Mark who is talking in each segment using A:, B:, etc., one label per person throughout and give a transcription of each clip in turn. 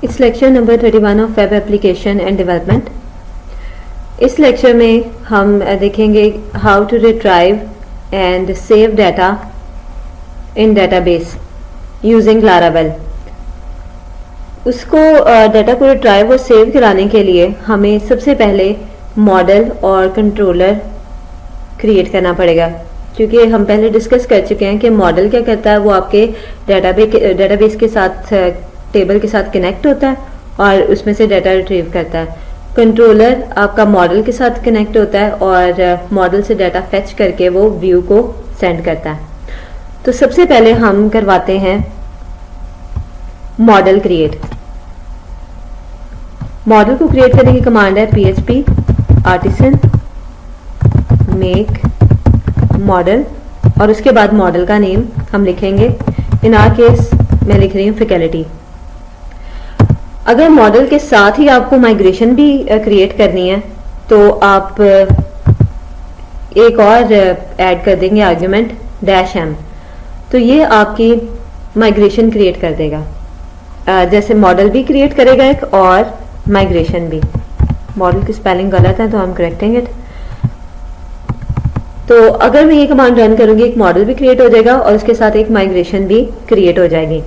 A: इस lecture number 31 of web application and development. इस lecture में हम देखेंगे how to retrieve and save data in database using Laravel. उसको डाटा को रिट्राइव और सेव कराने के लिए हमें सबसे पहले मॉडल और कंट्रोलर क्रिएट करना पड़ेगा, क्योंकि हम पहले डिस्कस कर चुके हैं कि मॉडल क्या करता है, वो आपके डेटाबेस के साथ टेबल के साथ कनेक्ट होता है और उसमें से डाटा रिट्रीव करता है। कंट्रोलर आपका मॉडल के साथ कनेक्ट होता है और मॉडल से डाटा फेच करके वो व्यू को सेंड करता है। तो सबसे पहले हम करवाते हैं मॉडल क्रिएट। मॉडल को क्रिएट करने की कमांड है PHP आर्टिसन मेक मॉडल और उसके बाद मॉडल का नेम हम लिखेंगे। इन आवर केस मैं लिख रही हूँ फैकल्टी। अगर मॉडल के साथ ही आपको माइग्रेशन भी क्रिएट करनी है तो आप एक और ऐड कर देंगे आर्ग्यूमेंट -m, तो ये आपकी माइग्रेशन क्रिएट कर देगा। जैसे मॉडल भी क्रिएट करेगा एक और माइग्रेशन भी। मॉडल की स्पेलिंग गलत है तो हम करेक्टिंग इट। तो अगर मैं ये कमांड रन करूंगी एक मॉडल भी क्रिएट हो जाएगा और उसके साथ एक माइग्रेशन भी क्रिएट हो जाएगी।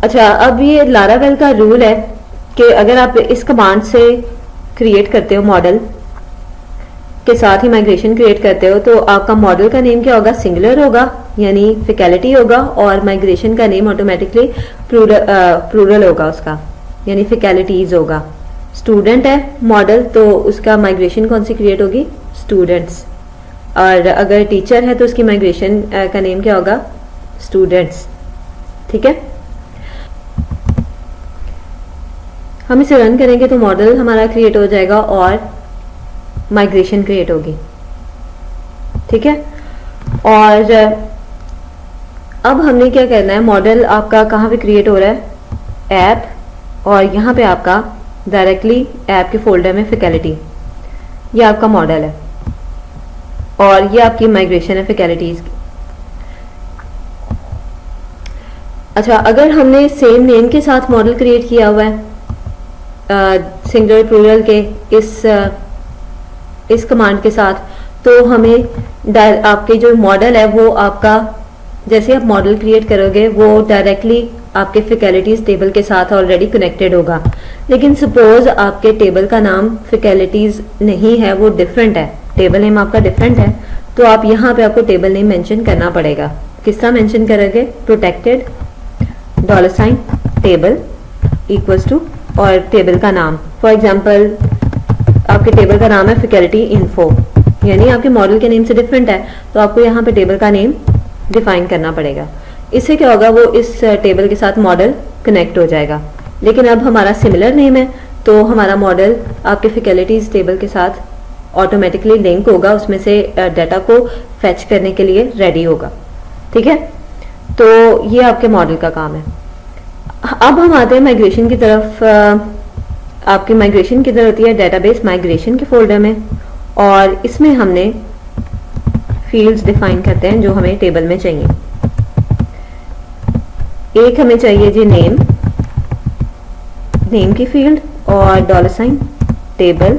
A: अच्छा, अब ये लारावेल का रूल है कि अगर आप इस कमांड से क्रिएट करते हो मॉडल के साथ ही माइग्रेशन क्रिएट करते हो तो आपका मॉडल का नेम क्या होगा, सिंगुलर होगा यानी फैकल्टी होगा और माइग्रेशन का नेम ऑटोमेटिकली प्लूरल होगा उसका, यानी फैकल्टीज होगा। स्टूडेंट है मॉडल तो उसका माइग्रेशन कौन सी क्रिएट होगी, स्टूडेंट्स। और अगर टीचर है तो उसकी माइग्रेशन का नेम क्या होगा, स्टूडेंट्स। ठीक है, हम इसे रन करेंगे तो मॉडल हमारा क्रिएट हो जाएगा और माइग्रेशन क्रिएट होगी। ठीक है, और अब हमने क्या करना है, मॉडल आपका कहाँ पे क्रिएट हो रहा है, ऐप, और यहाँ पे आपका डायरेक्टली ऐप के फोल्डर में फैकल्टी, ये आपका मॉडल है और ये आपकी माइग्रेशन है फैकल्टीज की। अच्छा, अगर हमने सेम नेम के साथ मॉडल क्रिएट किया हुआ है सिंगुलर प्लूरल के इस कमांड के साथ, तो हमें आपके जो मॉडल है वो आपका, जैसे आप मॉडल क्रिएट करोगे वो डायरेक्टली आपके फैकल्टीज टेबल के साथ ऑलरेडी कनेक्टेड होगा। लेकिन सपोज आपके टेबल का नाम फैकल्टीज नहीं है, वो डिफरेंट है, टेबल नेम आपका डिफरेंट है, तो आप यहाँ पे आपको टेबल नेम मेंशन करना पड़ेगा। किस तरह मेंशन करोगे, प्रोटेक्टेड $टेबल इक्वल्स टू और टेबल का नाम। फॉर एग्जाम्पल आपके टेबल का नाम है फैकल्टी इन्फो, यानी आपके मॉडल के नेम से डिफरेंट है, तो आपको यहाँ पे टेबल का नेम डिफाइन करना पड़ेगा। इससे क्या होगा, वो इस टेबल के साथ मॉडल कनेक्ट हो जाएगा। लेकिन अब हमारा सिमिलर नेम है तो हमारा मॉडल आपके फैकल्टीज टेबल के साथ ऑटोमेटिकली लिंक होगा, उसमें से डाटा को फेच करने के लिए रेडी होगा। ठीक है, तो ये आपके मॉडल का काम है। अब हम आते हैं माइग्रेशन की तरफ। आपकी माइग्रेशन किधर होती है, डेटाबेस माइग्रेशन के फोल्डर में, और इसमें हमने फील्ड्स डिफाइन करते हैं जो हमें टेबल में चाहिए। एक हमें चाहिए जी नेम की फील्ड और $टेबल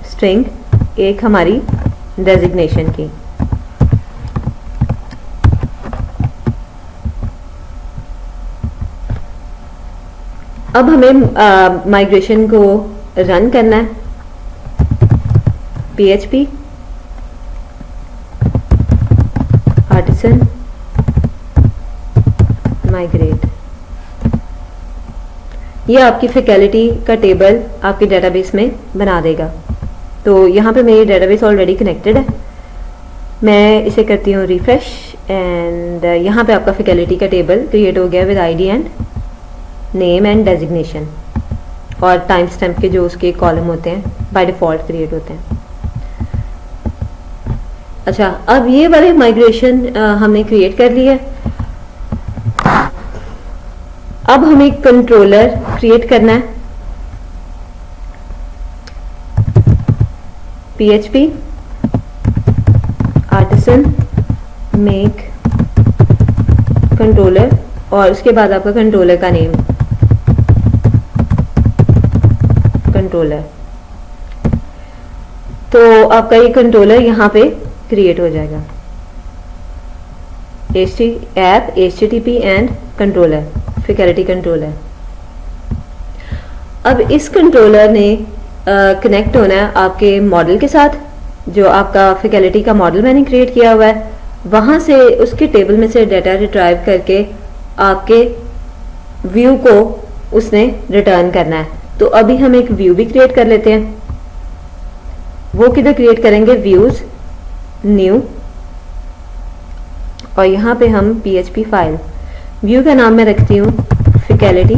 A: स्ट्रिंग, एक हमारी डेजिग्नेशन की। अब हमें माइग्रेशन को रन करना है। PHP आर्टिसन माइग्रेट, ये आपकी फैकल्टी का टेबल आपके डेटाबेस में बना देगा। तो यहाँ पे मेरी डेटाबेस ऑलरेडी कनेक्टेड है, मैं इसे करती हूँ रिफ्रेश एंड यहाँ पे आपका फैकल्टी का टेबल क्रिएट हो गया with ID and name and designation, और टाइम स्टैम्प के जो उसके कॉलम होते हैं बाय डिफॉल्ट क्रिएट होते हैं। अच्छा, अब ये वाले माइग्रेशन हमने क्रिएट कर ली है। अब हमें कंट्रोलर क्रिएट करना है। PHP आर्टिसन मेक कंट्रोलर और उसके बाद आपका कंट्रोलर का नेम, कंट्रोलर। तो आपका ये कंट्रोलर यहाँ पे क्रिएट हो जाएगा, app HTTP and controller, faculty controller. अब इस कंट्रोलर ने कनेक्ट होना है आपके मॉडल के साथ, जो आपका फैकल्टी का मॉडल मैंने क्रिएट किया हुआ है, वहां से उसके टेबल में से डाटा रिट्राइव करके आपके व्यू को उसने रिटर्न करना है। तो अभी हम एक व्यू भी क्रिएट कर लेते हैं। वो किधर क्रिएट करेंगे, व्यूज, न्यू, और यहाँ पे हम PHP फाइल, व्यू का नाम मैं रखती हूँ faculty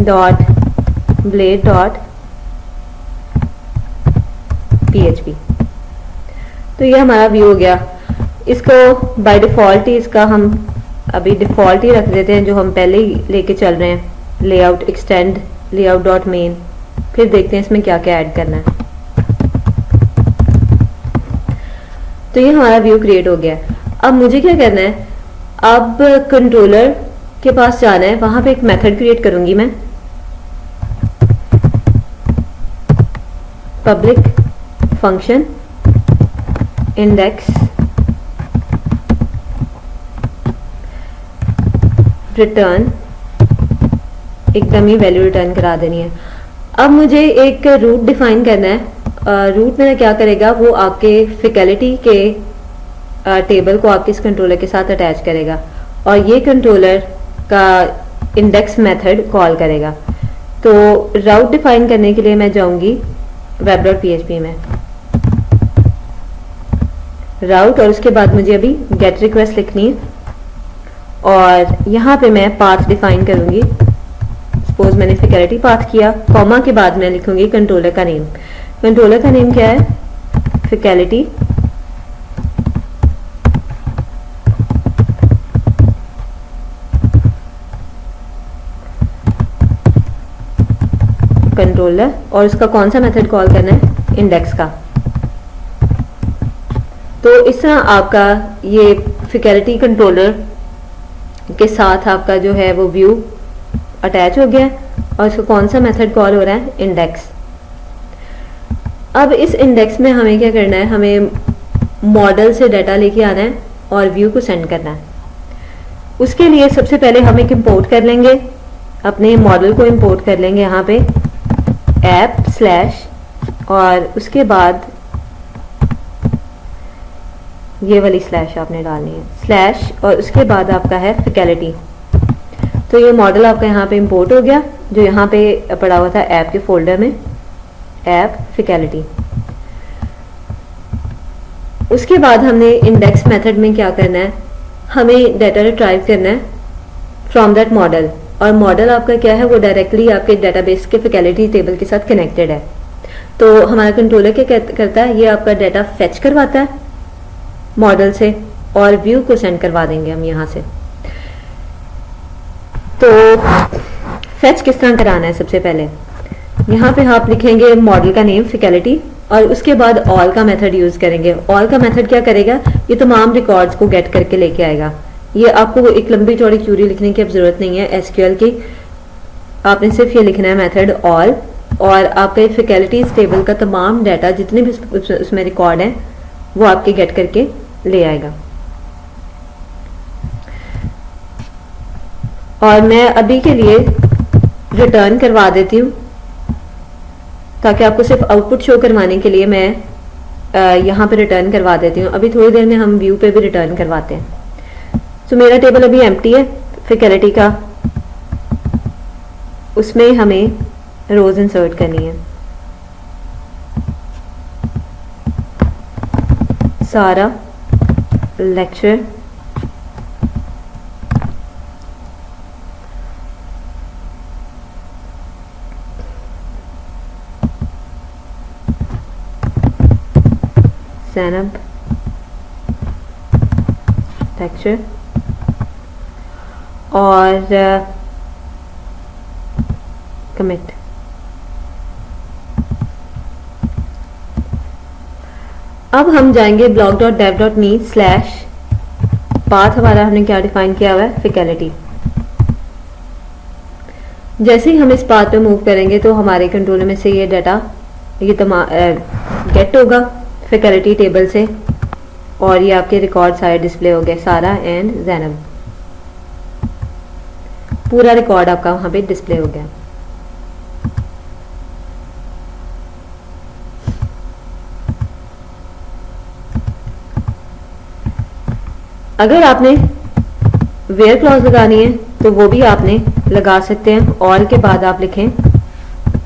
A: dot blade dot PHP। तो ये हमारा व्यू हो गया। इसको बाय डिफॉल्ट ही इसका हम अभी डिफॉल्ट ही रख देते हैं, जो हम पहले ही लेके चल रहे हैं, layout extend layout dot main. फिर देखते हैं इसमें क्या क्या ऐड करना है। तो ये हमारा व्यू क्रिएट हो गया। अब मुझे क्या करना है, अब कंट्रोलर के पास जाना है, वहां पे एक मेथड क्रिएट करूंगी मैं, पब्लिक फंक्शन इंडेक्स रिटर्न, एक डमी वैल्यू रिटर्न करा देनी है। अब मुझे एक रूट डिफाइन करना है। रूट मेरा क्या करेगा, वो आपके फैकल्टी के टेबल को आपके इस कंट्रोलर के साथ अटैच करेगा और ये कंट्रोलर का इंडेक्स मेथड कॉल करेगा। तो राउट डिफाइन करने के लिए मैं जाऊंगी web.php में, राउट, और उसके बाद मुझे अभी गेट रिक्वेस्ट लिखनी है और यहाँ पे मैं पाथ डिफाइन करूंगी। सपोज मैंने फैकल्टी पाथ किया, कॉमा के बाद मैं लिखूंगी कंट्रोलर का नेम। कंट्रोलर का नेम क्या है, फैकल्टी कंट्रोलर, और उसका कौन सा मेथड कॉल करना है, इंडेक्स का। तो इस तरह आपका ये फैकल्टी कंट्रोलर के साथ आपका जो है वो व्यू अटैच हो गया और इसको कौन सा मेथड कॉल हो रहा है, इंडेक्स। अब इस इंडेक्स में हमें क्या करना है, हमें मॉडल से डाटा लेके आना है और व्यू को सेंड करना है। उसके लिए सबसे पहले हम एक इंपोर्ट कर लेंगे, अपने मॉडल को इंपोर्ट कर लेंगे यहाँ पे ऐप स्लैश, और उसके बाद ये वाली स्लैश आपने डालनी है, स्लैश, और उसके बाद आपका है फैकल्टी। तो ये मॉडल आपका यहाँ पे इंपोर्ट हो गया, जो यहाँ पे पड़ा हुआ था ऐप के फोल्डर में, ऐप फैकल्टी। उसके बाद हमने इंडेक्स मेथड में क्या करना है, हमें डाटा रिट्राइव करना है फ्रॉम दैट मॉडल, और मॉडल आपका क्या है, वो डायरेक्टली आपके डाटाबेस के फैकल्टी टेबल के साथ कनेक्टेड है। तो हमारा कंट्रोलर क्या करता है, ये आपका डाटा फेच करवाता है मॉडल से और व्यू को सेंड करवा देंगे हम यहाँ से। तो फेच किस तरह कराना है, सबसे पहले यहाँ पे आप लिखेंगे मॉडल का नेम फैकल्टी और उसके बाद ऑल का मेथड यूज करेंगे। ऑल का मेथड क्या करेगा, ये तमाम रिकॉर्ड्स को गेट करके लेके आएगा। ये आपको एक लंबी चौड़ी क्यूरी लिखने की अब जरूरत नहीं है एसक्यूएल की, आपने सिर्फ ये लिखना है मेथड ऑल, और आपके फैकल्टीज टेबल का तमाम डाटा जितने भी उसमें रिकॉर्ड है वो आपके गेट करके ले आएगा। और मैं अभी के लिए रिटर्न करवा देती हूँ, ताकि आपको सिर्फ आउटपुट शो करवाने के लिए मैं यहाँ पे रिटर्न करवा देती हूँ। अभी थोड़ी देर में हम व्यू पे भी रिटर्न करवाते हैं। तो मेरा टेबल अभी एम्प्टी है फैकल्टी का, उसमें हमें रोज इंसर्ट करनी है। सारा लेक्चर Zanab लेक्चर और कमिट। अब हम जाएंगे blog.dev.me/, पाथ हमारा हमने क्या डिफाइन किया हुआ है, फैकल्टी। जैसे ही हम इस पाथ पे मूव करेंगे तो हमारे कंट्रोलर में से ये डाटा ये गेट होगा फैकल्टी टेबल से, और ये आपके रिकॉर्ड सारे डिस्प्ले हो गए, सारा एंड जैनब, पूरा रिकॉर्ड आपका वहां पे डिस्प्ले हो गया। अगर आपने वेयर क्लॉज लगानी है तो वो भी आपने लगा सकते हैं। ऑल के बाद आप लिखें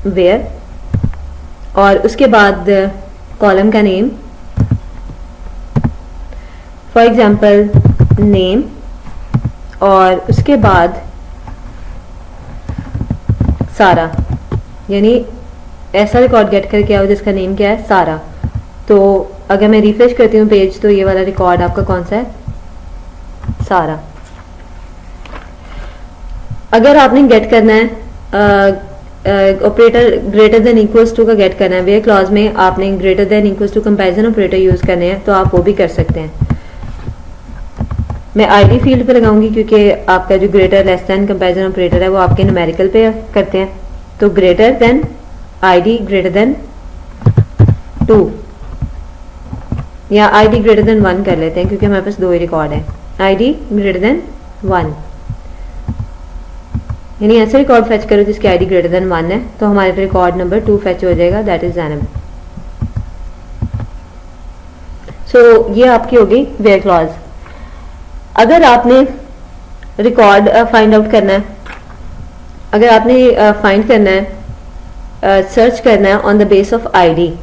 A: वेयर, और उसके बाद कॉलम का नेम, फॉर एग्जांपल नेम, और उसके बाद सारा, यानी ऐसा रिकॉर्ड गेट करके आओ जिसका नेम क्या है, सारा। तो अगर मैं रिफ्रेश करती हूँ पेज तो ये वाला रिकॉर्ड आपका कौन सा है, सारा। अगर आपने गेट करना है operator greater than equals to का गेट करना है, वेयर क्लॉज में आपने greater than equals to comparison operator use करने हैं, तो आप वो भी कर सकते हैं। मैं आईडी फील्ड पे लगाऊंगी क्योंकि आपका जो greater less than comparison operator है वो आपके न्यूमेरिकल पे करते हैं। तो greater than ID greater than 2 या आईडी ग्रेटर देन 1 कर लेते हैं क्योंकि हमारे पास 2 ही रिकॉर्ड है। आईडी ग्रेटर देन 1, यानी ऐसे रिकॉर्ड फेच करो जिसकी आईडी ग्रेटर देन 1 है, तो हमारे रिकॉर्ड नंबर 2 फेच हो जाएगा, दैट इज जैनब। सो ये आपकी होगी वेयर क्लॉज। अगर आपने रिकॉर्ड फाइंड आउट करना है, अगर आपने फाइंड करना है, सर्च करना है on the base of ID,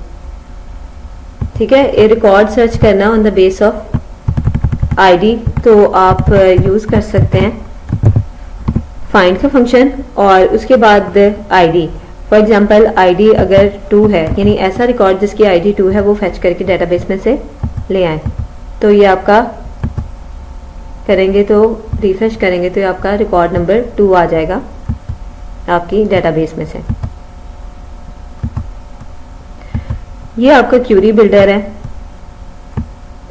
A: ठीक है, ये रिकॉर्ड सर्च करना है on the base of ID, तो आप यूज कर सकते हैं फाइंड का फंक्शन और उसके बाद आईडी। फॉर एग्जांपल आईडी अगर 2 है, यानी ऐसा रिकॉर्ड जिसकी आईडी 2 है वो फेच करके डेटाबेस में से ले आए, तो ये आपका करेंगे तो रिफ्रेश करेंगे तो ये आपका रिकॉर्ड नंबर 2 आ जाएगा आपकी डेटाबेस में से। ये आपका क्यूरी बिल्डर है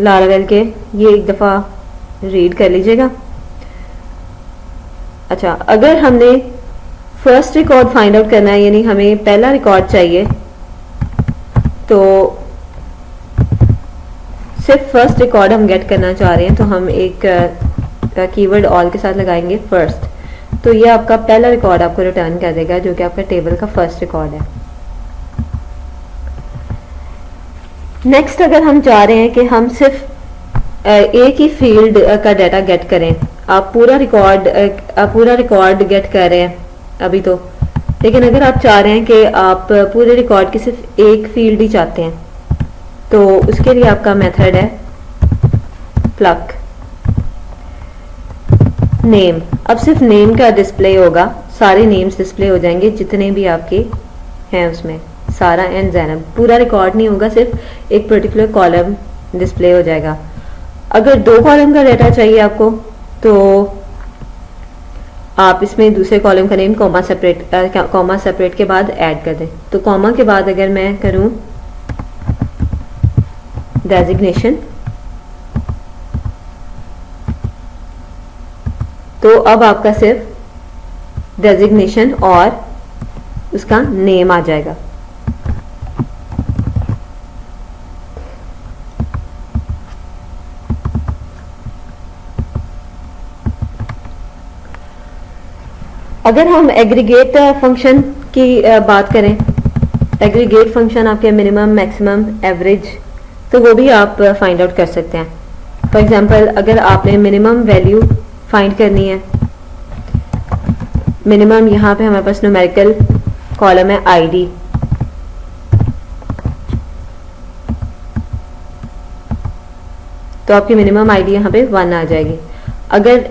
A: लारावेल के, ये एक दफ़ा रीड कर लीजिएगा। अच्छा, अगर हमने फर्स्ट रिकॉर्ड फाइंड आउट करना है, यानी हमें पहला रिकॉर्ड चाहिए, तो सिर्फ फर्स्ट रिकॉर्ड हम गेट करना चाह रहे हैं, तो हम एक कीवर्ड ऑल के साथ लगाएंगे फर्स्ट, तो ये आपका पहला रिकॉर्ड आपको रिटर्न कर देगा जो कि आपका टेबल का फर्स्ट रिकॉर्ड है। नेक्स्ट अगर हम चाह रहे हैं कि हम सिर्फ एक ही फील्ड का डाटा गेट करें, आप पूरा रिकॉर्ड गेट कर रहे हैं अभी तो, लेकिन अगर आप चाह रहे हैं कि आप पूरे रिकॉर्ड की सिर्फ एक फील्ड ही चाहते हैं, तो उसके लिए आपका मेथड है प्लग नेम। अब सिर्फ नेम का डिस्प्ले होगा, सारे नेम्स डिस्प्ले हो जाएंगे जितने भी आपके हैं उसमें, सारा एंड जैनब। पूरा रिकॉर्ड नहीं होगा, सिर्फ एक पर्टिकुलर कॉलम डिस्प्ले हो जाएगा। अगर 2 कॉलम का डाटा चाहिए आपको, तो आप इसमें दूसरे कॉलम का नेम कॉमा सेपरेट के बाद ऐड कर दें। तो कॉमा के बाद अगर मैं करूं डेजिग्नेशन, तो अब आपका सिर्फ डेजिग्नेशन और उसका नेम आ जाएगा। अगर हम एग्रीगेट फंक्शन की बात करें, एग्रीगेट फंक्शन आपके मिनिमम, मैक्सिमम, एवरेज, तो वो भी आप फाइंड आउट कर सकते हैं। फॉर एग्जांपल अगर आपने मिनिमम वैल्यू फाइंड करनी है, मिनिमम यहाँ पे हमारे पास न्यूमेरिकल कॉलम है आईडी, तो आपकी मिनिमम आईडी यहाँ पे 1 आ जाएगी। अगर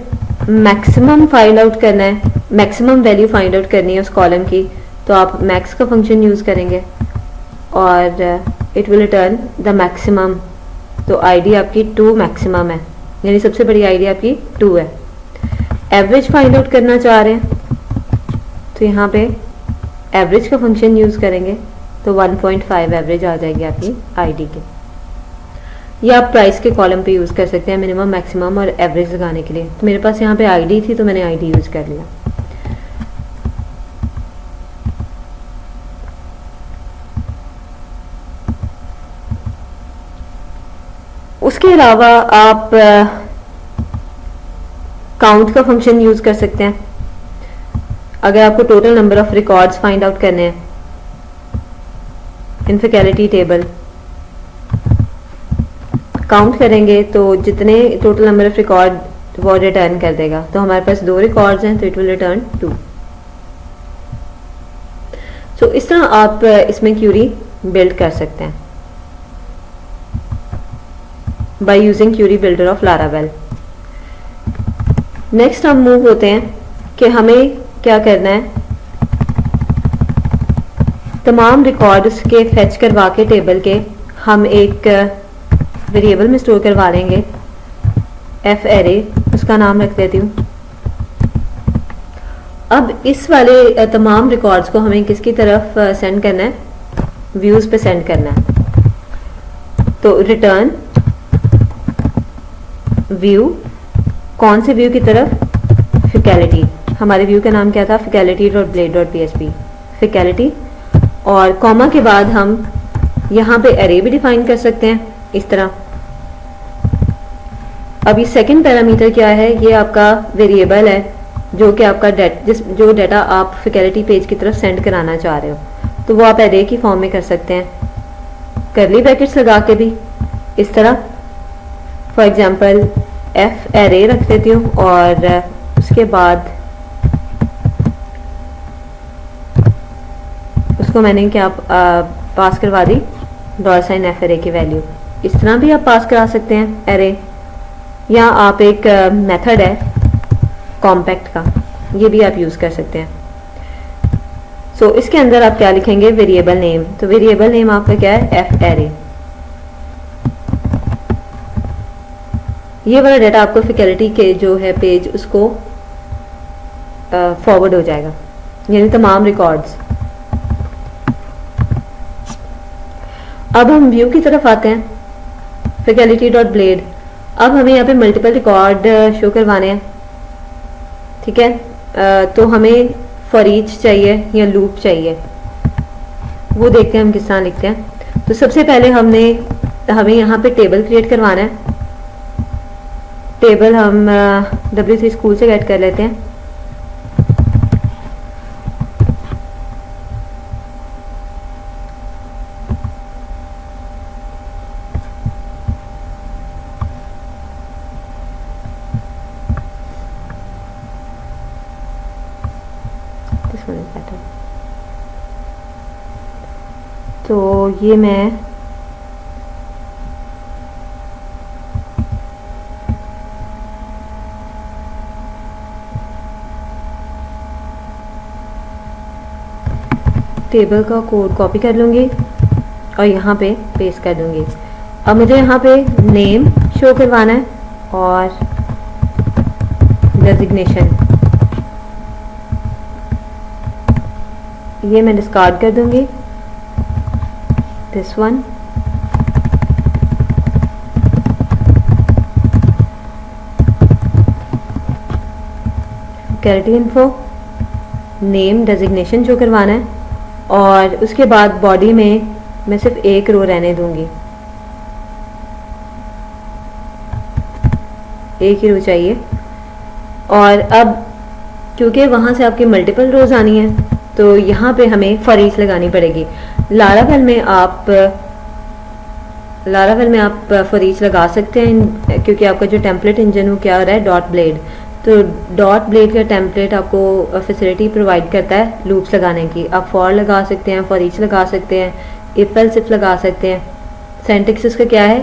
A: मैक्सिमम फाइंड आउट करना है, मैक्सिमम वैल्यू फाइंड आउट करनी है उस कॉलम की, तो आप मैक्स का फंक्शन यूज करेंगे और it will return the maximum. तो आईडी आपकी 2 मैक्सिमम है, यानी सबसे बड़ी आईडी आपकी 2 है। एवरेज फाइंड आउट करना चाह रहे हैं तो यहाँ पे एवरेज का फंक्शन यूज करेंगे, तो 1.5 एवरेज आ जाएगी आपकी आईडी की। या आप प्राइस के कॉलम पे यूज़ कर सकते हैं मिनिमम, मैक्सिमम और एवरेज लगाने के लिए। तो मेरे पास यहाँ पे आईडी थी तो मैंने आईडी यूज़ कर लिया। उसके अलावा आप काउंट का फंक्शन यूज़ कर सकते हैं अगर आपको total number of records find out करने हैं इन फैकल्टी टेबल। काउंट करेंगे तो जितने टोटल नंबर ऑफ रिकॉर्ड वो रिटर्न कर देगा। तो हमारे पास 2 रिकॉर्ड्स हैं तो इट विल रिटर्न 2। सो इस तरह आप इसमें क्यूरी बिल्ड कर सकते हैं by using query builder of Laravel. Next हम मूव होते हैं कि हमें क्या करना है। तमाम रिकॉर्ड्स के फेच करवा के टेबल के हम एक वेरिएबल में स्टोर करवा लेंगे एफ एरे, उसका नाम रख देती हूँ। अब इस वाले तमाम रिकॉर्ड्स को हमें किसकी तरफ सेंड करना है, व्यूज पे सेंड करना है। तो रिटर्न व्यू, कौन से व्यू की तरफ, फैकल्टी। हमारे व्यू का नाम क्या था, facility.blade.php, फैकल्टी। और कॉमा के बाद हम यहाँ पे एरे भी डिफाइन कर सकते हैं इस तरह। अभी सेकंड पैरामीटर क्या है, ये आपका वेरिएबल है जो कि आपका जो डाटा आप फैकल्टी पेज की तरफ सेंड कराना चाह रहे हो, तो वो आप एरे की फॉर्म में कर सकते हैं, करली ब्रैकेट्स लगा के भी इस तरह। फॉर एग्जाम्पल एफ एरे रख देती हूँ और उसके बाद उसको मैंने क्या पास करवा दी $साइन एफ एरे की वैल्यू। इस तरह भी आप पास करा सकते हैं एरे, या आप एक मेथड है कॉम्पैक्ट का, ये भी आप यूज़ कर सकते हैं। सो इसके अंदर आप क्या लिखेंगे, वेरिएबल नेम। तो वेरिएबल नेम आपका क्या है, एफ एरे। ये वाला डाटा आपको फैकल्टी के जो है पेज उसको फॉरवर्ड हो जाएगा, यानी तमाम रिकॉर्ड्स। अब हम व्यू की तरफ आते हैं, facility.blade। अब हमें यहाँ पे मल्टीपल रिकॉर्ड शो करवाने हैं, ठीक है। तो हमें फॉर ईच चाहिए या लूप चाहिए, वो देखते हैं हम किस तरह लिखते हैं। तो सबसे पहले हमें यहाँ पे टेबल क्रिएट करवाना है। टेबल हम W3 स्कूल से गेट कर लेते हैं। तो ये मैं टेबल का कोड कॉपी कर लूँगी और यहाँ पे पेस्ट कर दूँगी। अब मुझे यहाँ पे नेम शो करवाना है और डेजिग्नेशन, ये मैं डिस्कार्ड कर दूँगी, this one. Faculty info, name, designation show करवाना है और उसके बाद बॉडी में मैं सिर्फ एक रो रहने दूंगी, एक ही रो चाहिए। और अब क्योंकि वहाँ से आपकी मल्टीपल रोज आनी है तो यहाँ पे हमें फॉर ईच लगानी पड़ेगी। लारावेल में आप फॉर ईच लगा सकते हैं क्योंकि आपका जो टेम्पलेट इंजन वो क्या हो रहा है, डॉट ब्लेड। तो डॉट ब्लेड का टेम्पलेट आपको फैसिलिटी प्रोवाइड करता है लूप्स लगाने की। आप फॉर लगा सकते हैं, फॉर ईच लगा सकते हैं, इफ एल्स इफ लगा सकते हैं। सिंटैक्स इसका क्या है,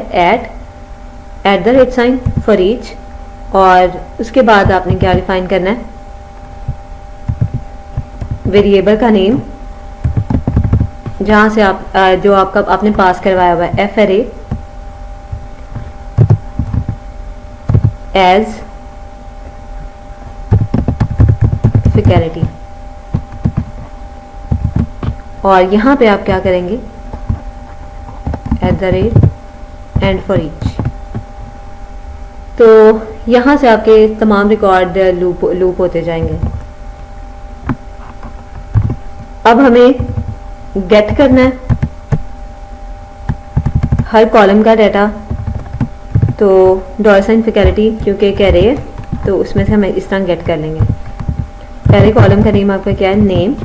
A: @ फॉर ईच। और उसके बाद आपने क्या डिफाइन करना है, वेरिएबल का नेम, जहां से आप जो आपका आपने पास करवाया हुआ है, एफ एरे एज फैकल्टी। और यहाँ पे आप क्या करेंगे, @ एंड फॉर ईच। तो यहाँ से आपके तमाम रिकॉर्ड लूप होते जाएंगे। अब हमें गेट करना है हर कॉलम का डाटा। तो $साइन फैकल्टी क्योंकि कह रहे हैं तो उसमें से हम इस तरह गेट कर लेंगे। पहले कॉलम का नेम आपका क्या है, नेम,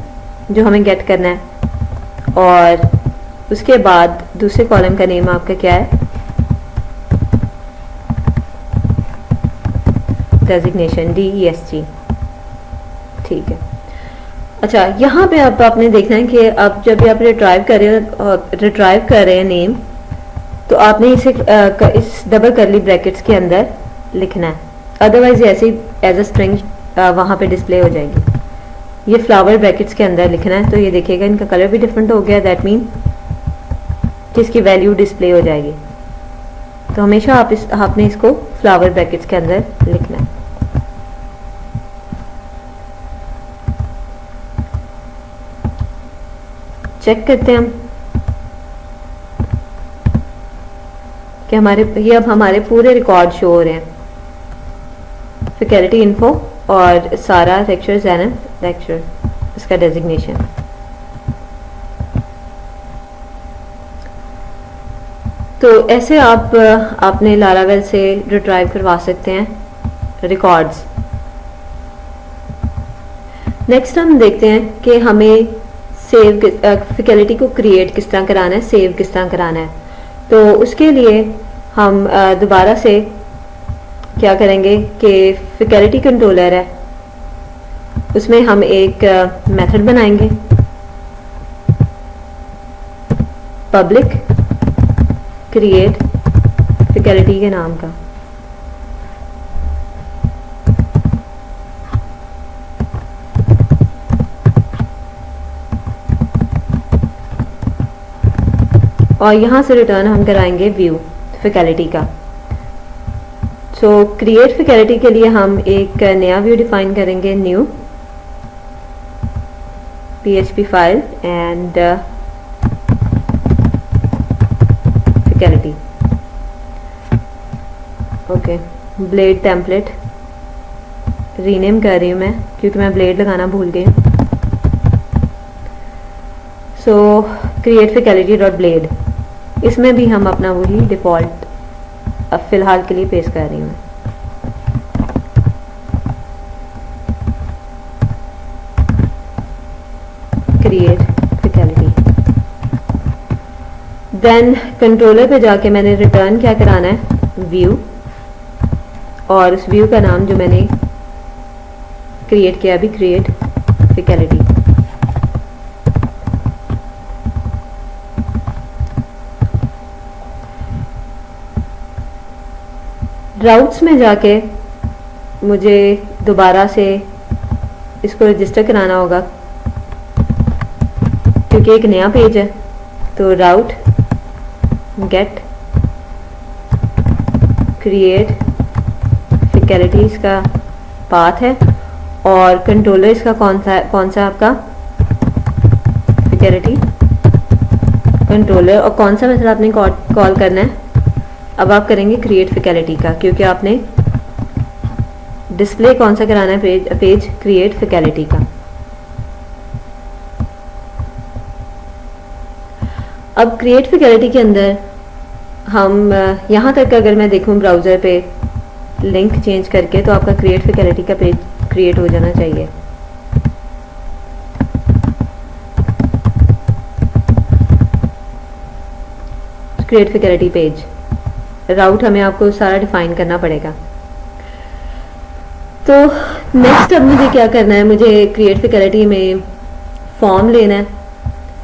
A: जो हमें गेट करना है, और उसके बाद दूसरे कॉलम का नेम आपका क्या है, डेजिग्नेशन, DESG। ठीक है। अच्छा, यहाँ पे अब आपने देखना है कि अब जब आप रिट्राइव कर रहे हैं नेम, तो आपने इसे इस डबल करली ब्रैकेट्स के अंदर लिखना है, अदरवाइज ऐसे ही एज अ स्ट्रिंग वहाँ पे डिस्प्ले हो जाएगी। ये फ्लावर ब्रैकेट्स के अंदर लिखना है। तो ये देखिएगा इनका कलर भी डिफरेंट हो गया, दैट मीन कि इसकी वैल्यू डिस्प्ले हो जाएगी। तो हमेशा आपने इसको फ्लावर ब्रैकेट्स के अंदर लिखना है। चेक करते हैं हम कि ये अब हमारे पूरे रिकॉर्ड शो हो रहे हैं, फैकल्टी इन्फो और सारा लेक्चर, जैनब लेक्चर, इसका डेजिग्नेशन। तो ऐसे आप अपने लारावेल से रिट्राइव करवा सकते हैं रिकॉर्ड्स। नेक्स्ट हम देखते हैं कि हमें सेव फैकल्टी को क्रिएट किस तरह कराना है, सेव किस तरह कराना है। तो उसके लिए हम दोबारा से क्या करेंगे कि फैकल्टी कंट्रोलर है, उसमें हम एक मेथड बनाएंगे, पब्लिक क्रिएट फैकल्टी के नाम का। और यहाँ से रिटर्न हम कराएंगे व्यू फैकल्टी का। सो क्रिएट फैकल्टी के लिए हम एक नया व्यू डिफाइन करेंगे, new PHP file and faculty. Okay, blade template rename कर रही हूँ मैं क्योंकि मैं ब्लेड लगाना भूल गई। सो क्रिएट फैकल्टी डॉट ब्लेड, इसमें भी हम अपना वही डिफ़ॉल्ट अब फिलहाल के लिए पेश कर रही हूँ। क्रिएट फैकल्टी, देन कंट्रोलर पे जाके मैंने रिटर्न क्या कराना है, व्यू, और उस व्यू का नाम जो मैंने क्रिएट किया अभी, क्रिएट फैकल्टी। राउट्स में जाके मुझे दोबारा से इसको रजिस्टर कराना होगा क्योंकि एक नया पेज है। तो राउट गेट क्रिएट फैकल्टी इसका पाथ है, और कंट्रोलर इसका कौन सा आपका फैकल्टी कंट्रोलर, और कौन सा मेथड आपने कॉल करना है। अब आप करेंगे क्रिएट फैकल्टी का क्योंकि आपने डिस्प्ले कौन सा कराना है, पेज क्रिएट फैकल्टी का। अब क्रिएट फैकल्टी के अंदर हम यहाँ तक अगर मैं देखूँ ब्राउज़र पे लिंक चेंज करके, तो आपका क्रिएट फैकल्टी का पेज क्रिएट हो जाना चाहिए। क्रिएट फैकल्टी पेज राउट हमें आपको सारा डिफाइन करना पड़ेगा। तो नेक्स्ट अब मुझे क्या करना है, मुझे क्रिएट फैकल्टी में फॉर्म लेना है,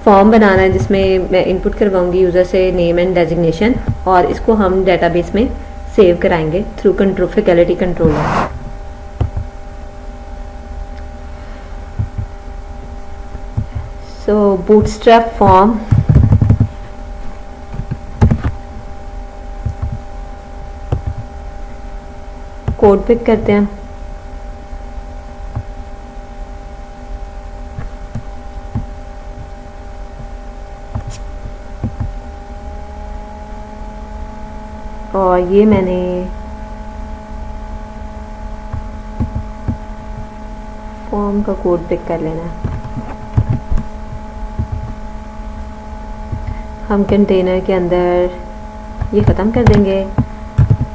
A: फॉर्म बनाना है जिसमें मैं इनपुट करवाऊंगी यूज़र से नेम एंड डेजिग्नेशन, और इसको हम डेटाबेस में सेव कराएंगे थ्रू फैकल्टी कंट्रोलर। सो बूटस्ट्रैप फॉर्म, कोड पिक करते हैं, और ये मैंने फॉर्म का कोड पिक कर लेना है। हम कंटेनर के अंदर ये ख़त्म कर देंगे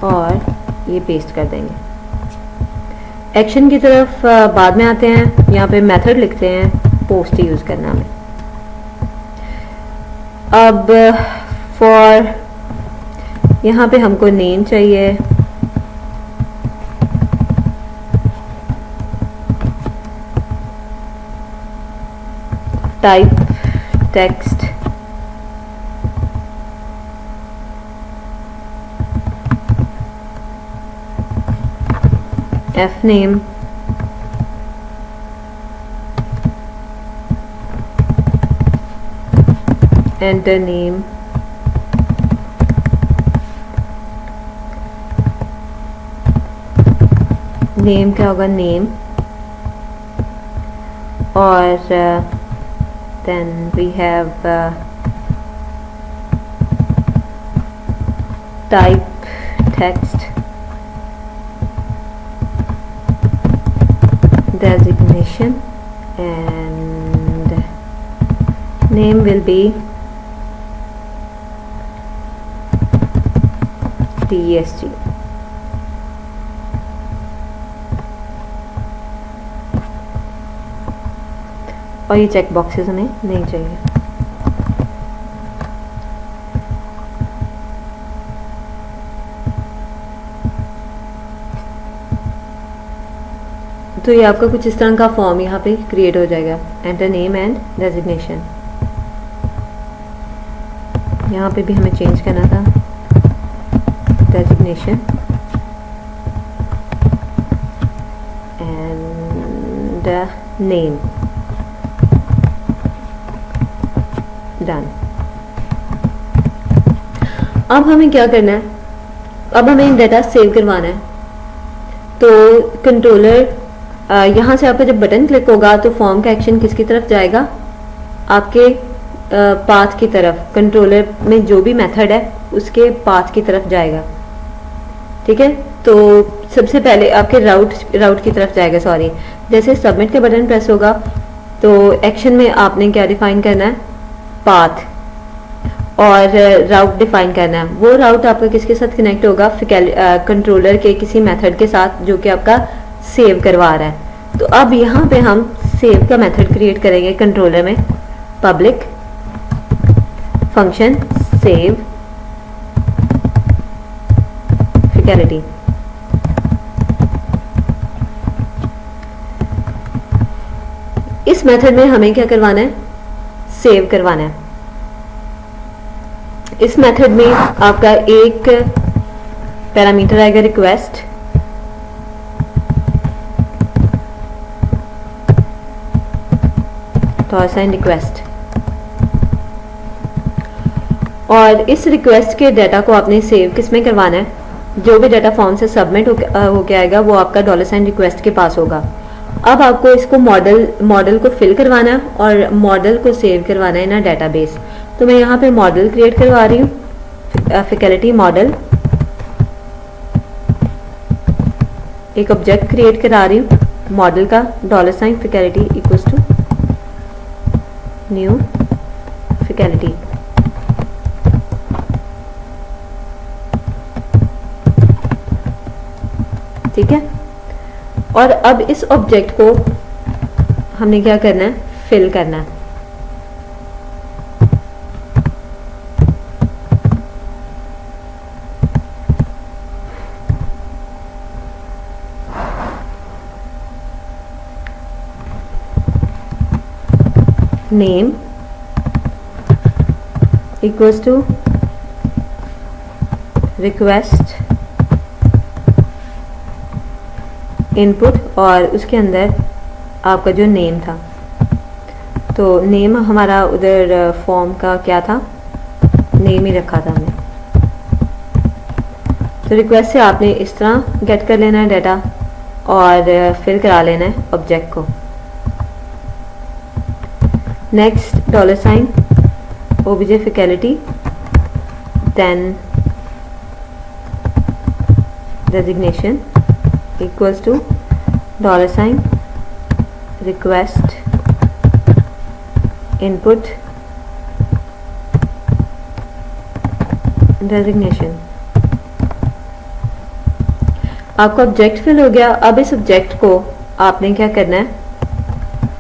A: और ये पेस्ट कर देंगे। एक्शन की तरफ बाद में आते हैं। यहाँ पे मेथड लिखते हैं, पोस्ट यूज़ करना हमें। अब फॉर यहाँ पे हमको नेम चाहिए, type text, F name, enter name, name क्या होगा, नेम, और then we have type text, designation, and name will be TESG. और ये चेक बॉक्सेस हमें नहीं चाहिए। तो ये आपका कुछ इस तरह का फॉर्म यहाँ पे क्रिएट हो जाएगा। एंटर नेम एंड डेजिग्नेशन, यहाँ पे भी हमें चेंज करना था, डेजिग्नेशन एंड नेम, डन। अब हमें क्या करना है, अब हमें डेटा सेव करवाना है। तो कंट्रोलर यहाँ से आपका जब बटन क्लिक होगा तो फॉर्म का एक्शन किसकी तरफ जाएगा, आपके पाथ की तरफ, कंट्रोलर में जो भी मेथड है उसके पाथ की तरफ जाएगा। ठीक है, तो सबसे पहले आपके राउट की तरफ जाएगा। सॉरी, जैसे सबमिट का बटन प्रेस होगा तो एक्शन में आपने क्या डिफाइन करना है, पाथ, और राउट डिफाइन करना है। वो राउट आपका किसके साथ कनेक्ट होगा, कंट्रोलर के किसी मेथड के साथ जो कि आपका सेव करवा रहा है। तो अब यहाँ पे हम सेव का मेथड क्रिएट करेंगे कंट्रोलर में, पब्लिक फंक्शन सेव फिकैलिटी। इस मेथड में हमें क्या करवाना है, सेव करवाना है। इस मेथड में आपका एक पैरामीटर आएगा रिक्वेस्ट, रिक्वेस्ट, और इस रिक्वेस्ट के डाटा को आपने सेव किस में करवाना है, जो भी डाटा फॉर्म से सबमिट होके आएगा वो आपका $रिक्वेस्ट के पास होगा। अब आपको इसको मॉडल को फिल करवाना है और मॉडल को सेव करवाना है ना डेटाबेस। तो मैं यहाँ पे मॉडल क्रिएट करवा रही हूँ, फिकैलिटी मॉडल, एक ऑब्जेक्ट क्रिएट करा रही हूँ मॉडल का, $फिकैलिटी इक्वल्स टू न्यू फिकैलिटी। ठीक है, और अब इस ऑब्जेक्ट को हमने क्या करना है, फिल करना है। Name equals to request input, और उसके अंदर आपका जो नेम था, तो नेम हमारा उधर फॉर्म का क्या था, नेम ही रखा था हमने। तो रिक्वेस्ट से आपने इस तरह गेट कर लेना है डाटा और फिल करा लेना है ऑब्जेक्ट को। Next $, obj faculty, then designation equals to $, request input designation. आपका ऑब्जेक्ट फिल हो गया। अब इस ऑब्जेक्ट को आपने क्या करना है,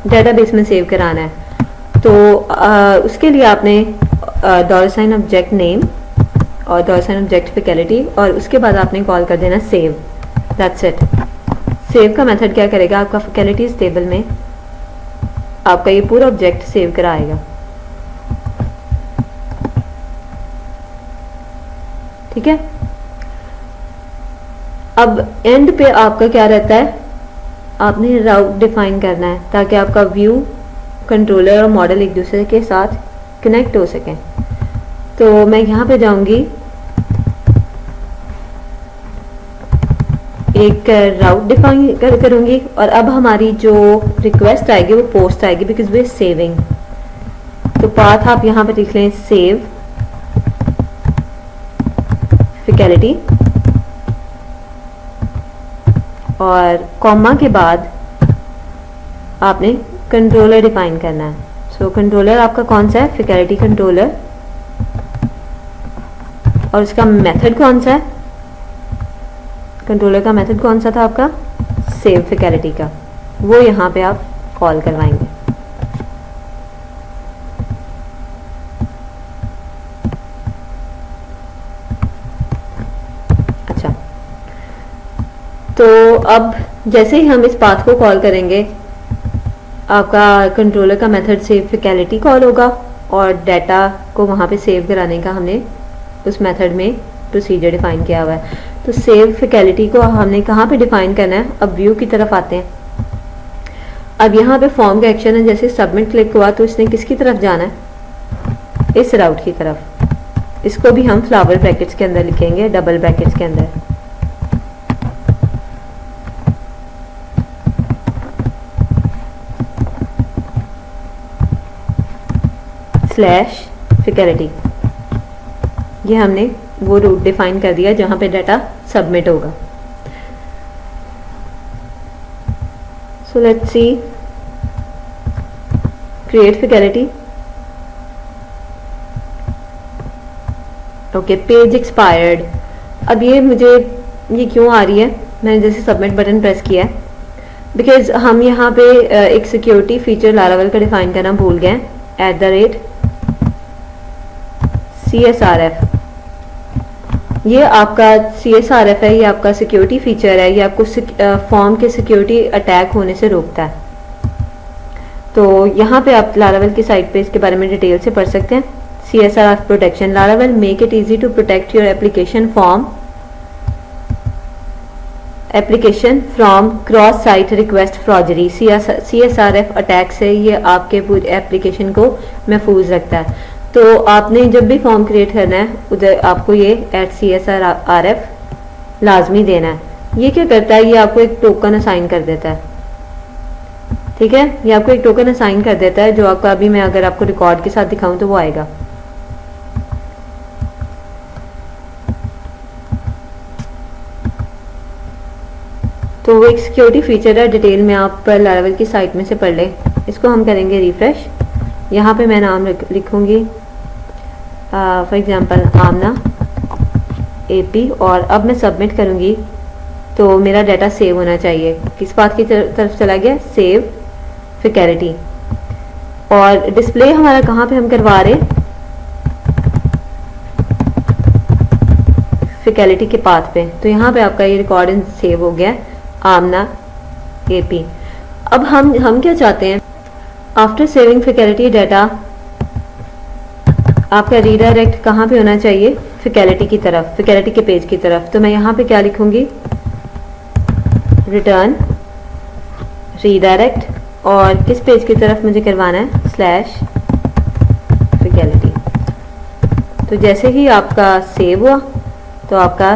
A: डेटाबेस में सेव कराना है। तो उसके लिए आपने $ ऑब्जेक्ट नेम और $ ऑब्जेक्ट फैकल्टी और उसके बाद आपने कॉल कर देना सेव। That's it. सेव का मेथड क्या करेगा, आपका फैकल्टीज टेबल में आपका ये पूरा ऑब्जेक्ट सेव कराएगा। ठीक है। अब एंड पे आपका क्या रहता है, आपने राउट डिफाइन करना है ताकि आपका व्यू, कंट्रोलर और मॉडल एक दूसरे के साथ कनेक्ट हो सकें। तो मैं यहाँ पे जाऊंगी, एक राउट डिफाइन करूंगी और अब हमारी जो रिक्वेस्ट आएगी वो पोस्ट आएगी बिकॉज वी आर सेविंग। तो पाथ आप यहाँ पे लिख लें सेव फैकल्टी और कॉमा के बाद आपने कंट्रोलर डिफाइन करना है। सो कंट्रोलर आपका कौन सा है, फैकल्टी कंट्रोलर, और उसका मेथड कौन सा है, कंट्रोलर का मेथड कौन सा था आपका, सेव फैकल्टी का, वो यहाँ पे आप कॉल करवाएंगे। अच्छा, तो अब जैसे ही हम इस पाथ को कॉल करेंगे आपका कंट्रोलर का मेथड सेव फैकल्टी कॉल होगा और डाटा को वहाँ पे सेव कराने का हमने उस मेथड में प्रोसीजर डिफाइन किया हुआ है। तो सेव फैकल्टी को हमने कहाँ पे डिफाइन करना है, अब व्यू की तरफ आते हैं। अब यहाँ पे फॉर्म का एक्शन है, जैसे सबमिट क्लिक हुआ तो इसने किसकी तरफ जाना है, इस राउट की तरफ। इसको भी हम फ्लावर ब्रैकेट्स के अंदर लिखेंगे, डबल ब्रैकेट्स के अंदर। स्लैश फैकल्टी, ये हमने वो रूट डिफाइन कर दिया जहां पे डाटा सबमिट होगा। So let's see, create faculty, okay, page expired. अब ये मुझे ये क्यों आ रही है, मैंने जैसे सबमिट बटन प्रेस किया है बिकॉज हम यहाँ पे एक सिक्योरिटी फीचर लारावेल का डिफाइन करना भूल गए, @CSRF। ये आपका CSRF है, ये आपका सिक्योरिटी फीचर है, ये आपको फॉर्म के सिक्योरिटी अटैक होने से रोकता है। तो यहाँ पे आप लारावेल की साइट पे इसके बारे में डिटेल से पढ़ सकते हैं। CSRF protection, Laravel make it easy to protect your application from cross site request forgery. CSRF attack से ये आपके पूरे एप्लीकेशन को महफूज रखता है। तो आपने जब भी फॉर्म क्रिएट करना है उधर आपको ये @CSRF लाजमी देना है। ये क्या करता है, ये आपको एक टोकन असाइन कर देता है। ठीक है, ये आपको एक टोकन असाइन कर देता है जो आपका, अभी मैं अगर आपको रिकॉर्ड के साथ दिखाऊं तो वो आएगा। तो वो एक सिक्योरिटी फीचर है, डिटेल में आप लारावेल की साइट में से पढ़ लें। इसको हम करेंगे रिफ्रेश। यहाँ पे मैं नाम लिखूंगी फॉर एग्जांपल आमना AP और अब मैं सबमिट करूंगी तो मेरा डाटा सेव होना चाहिए। किस बात की तरफ चला गया, सेव फैकल्टी। और डिस्प्ले हमारा कहाँ पे हम करवा रहे, फैकल्टी के पाथ पे। तो यहाँ पे आपका ये रिकॉर्ड सेव हो गया, आमना AP। अब हम क्या चाहते हैं, आफ्टर सेविंग फैकल्टी डाटा आपका रीडायरेक्ट कहाँ पे होना चाहिए, फैकल्टी की तरफ, फैकल्टी के पेज की तरफ। तो मैं यहाँ पे क्या लिखूंगी, रिटर्न रीडायरेक्ट, और किस पेज की तरफ मुझे करवाना है, स्लैश फैकल्टी। तो जैसे ही आपका सेव हुआ तो आपका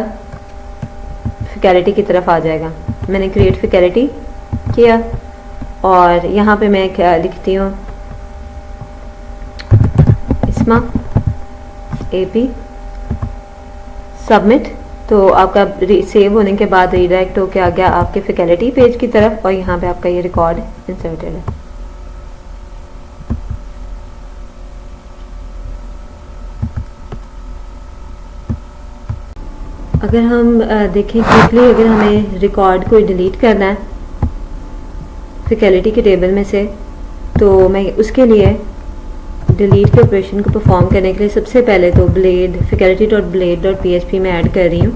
A: फैकल्टी की तरफ आ जाएगा। मैंने क्रिएट फैकल्टी किया और यहाँ पे मैं क्या लिखती हूँ, इसमा AP, सबमिट। तो आपका सेव होने के बाद रीडायरेक्ट होके आ गया आपके फैकल्टी पेज की तरफ और यहाँ पे आपका ये रिकॉर्ड इंसर्टेड है। अगर हम देखें क्विकली, अगर हमें रिकॉर्ड को डिलीट करना है फैकल्टी के टेबल में से, तो मैं उसके लिए डिलीट के ऑपरेशन को परफॉर्म करने के लिए सबसे पहले तो ब्लेड faculty.blade.php में ऐड कर रही हूँ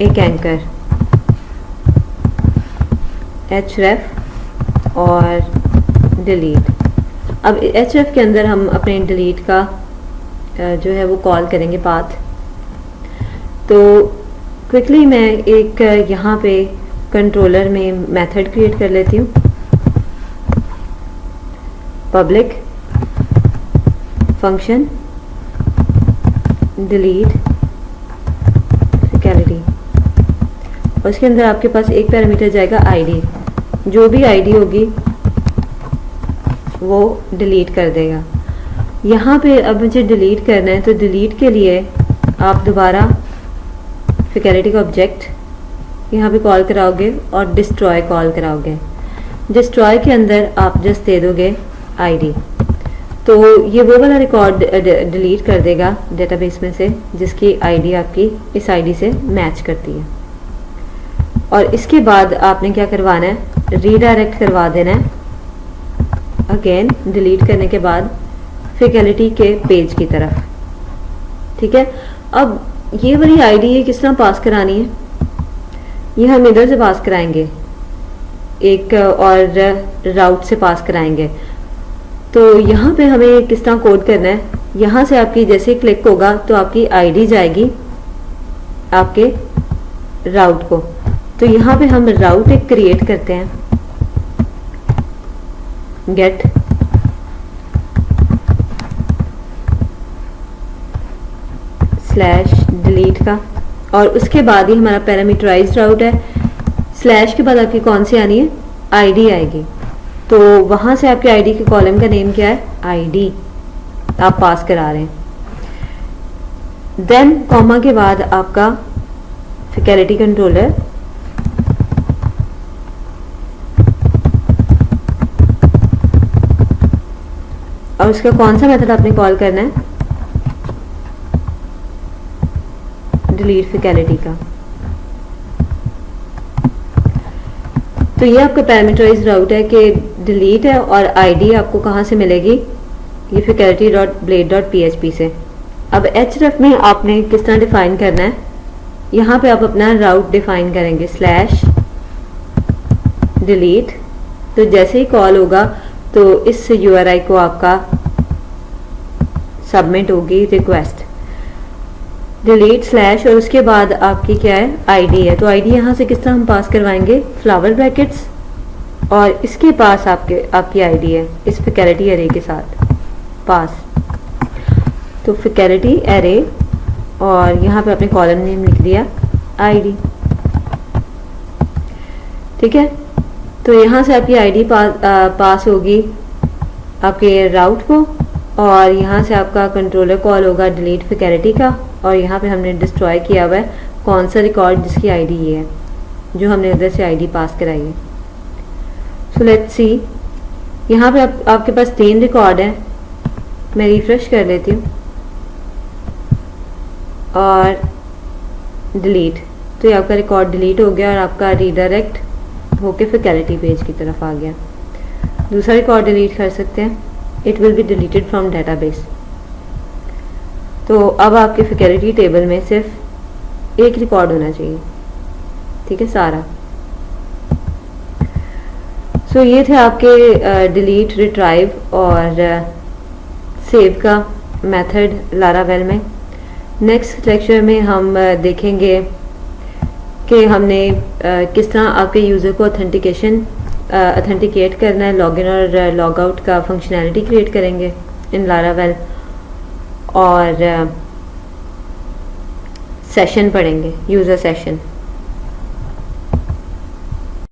A: एक एंकर href और डिलीट। अब href के अंदर हम अपने डिलीट का जो है वो कॉल करेंगे पाथ। तो क्विकली मैं एक यहाँ पे कंट्रोलर में मेथड क्रिएट कर लेती हूँ, पब्लिक फंक्शन डिलीट फैकल्टी, और उसके अंदर आपके पास एक पैरामीटर जाएगा आईडी। जो भी आईडी होगी वो डिलीट कर देगा। यहाँ पे अब मुझे डिलीट करना है, तो डिलीट के लिए आप दोबारा फैकल्टी का ऑब्जेक्ट यहाँ पे कॉल कराओगे और डिस्ट्रॉय कॉल कराओगे। डिस्ट्रॉय के अंदर आप जस्ट दे दोगे आईडी, तो ये वो वाला रिकॉर्ड डिलीट कर देगा डेटाबेस में से जिसकी आईडी आपकी इस आईडी से मैच करती है। और इसके बाद आपने क्या करवाना है, रीडायरेक्ट करवा देना है अगेन डिलीट करने के बाद फैकल्टी के पेज की तरफ। ठीक है, अब ये वाली आईडी ये किस तरह पास करानी है, ये हम इधर से पास कराएंगे एक और राउट से पास कराएंगे। तो यहाँ पे हमें किस तरह कोड करना है, यहाँ से आपकी जैसे ही क्लिक होगा तो आपकी आईडी जाएगी आपके राउट को। तो यहाँ पे हम राउट एक क्रिएट करते हैं, गेट स्लैश डिलीट का, और उसके बाद ही हमारा पैरामीटराइज्ड राउट है। स्लैश के बाद आपकी कौन सी आनी है, आईडी आएगी। तो वहां से आपके आईडी के कॉलम का नेम क्या है, आईडी आप पास करा रहे हैं। देन कॉमा के बाद आपका फैकल्टी कंट्रोलर और उसका कौन सा मेथड आपने कॉल करना है, डिलीट फैकल्टी का। तो ये आपका पैरामीटराइज्ड राउट है कि डिलीट है और आईडी आपको कहाँ से मिलेगी, ये faculty.blade.php से। अब href में आपने किस तरह डिफाइन करना है, यहाँ पे आप अपना राउट डिफाइन करेंगे स्लैश डिलीट। तो जैसे ही कॉल होगा तो इस URI को आपका सबमिट होगी रिक्वेस्ट डिलीट स्लैश, और उसके बाद आपकी क्या है, आईडी है। तो आईडी यहाँ से किस तरह हम पास करवाएंगे, फ्लावर ब्रैकेट्स, और इसके पास आपकी आईडी है इस फैकल्टी एरे के साथ पास। तो फैकल्टी एरे और यहाँ पे आपने कॉलम नेम लिख दिया आईडी। ठीक है, तो यहाँ से आपकी आईडी पास होगी आपके राउट को, और यहाँ से आपका कंट्रोलर कॉल होगा डिलीट फैकल्टी का, और यहाँ पे हमने डिस्ट्रॉय किया हुआ है कौन सा रिकॉर्ड जिसकी आईडी ये है जो हमने उधर से आईडी पास कराई है। सो लेट्स सी, यहाँ पे आपके पास 3 रिकॉर्ड है। मैं रिफ्रेश कर लेती हूँ और डिलीट, तो ये आपका रिकॉर्ड डिलीट हो गया और आपका रीडायरेक्ट होके फैकल्टी पेज की तरफ आ गया। दूसरा रिकॉर्ड डिलीट कर सकते हैं, it will be deleted from database. तो अब आपके फैकल्टी टेबल में सिर्फ एक रिकॉर्ड होना चाहिए। ठीक है, सारा। सो ये थे आपके डिलीट, रिट्राइव और सेव का मेथड लारावेल में। नेक्स्ट लेक्चर में हम देखेंगे कि हमने किस तरह आपके यूज़र को ऑथेंटिकेट करना है, लॉगिन और लॉग आउट का फंक्शनैलिटी क्रिएट करेंगे इन लारावेल, और सेशन पढ़ेंगे, यूज़र सेशन।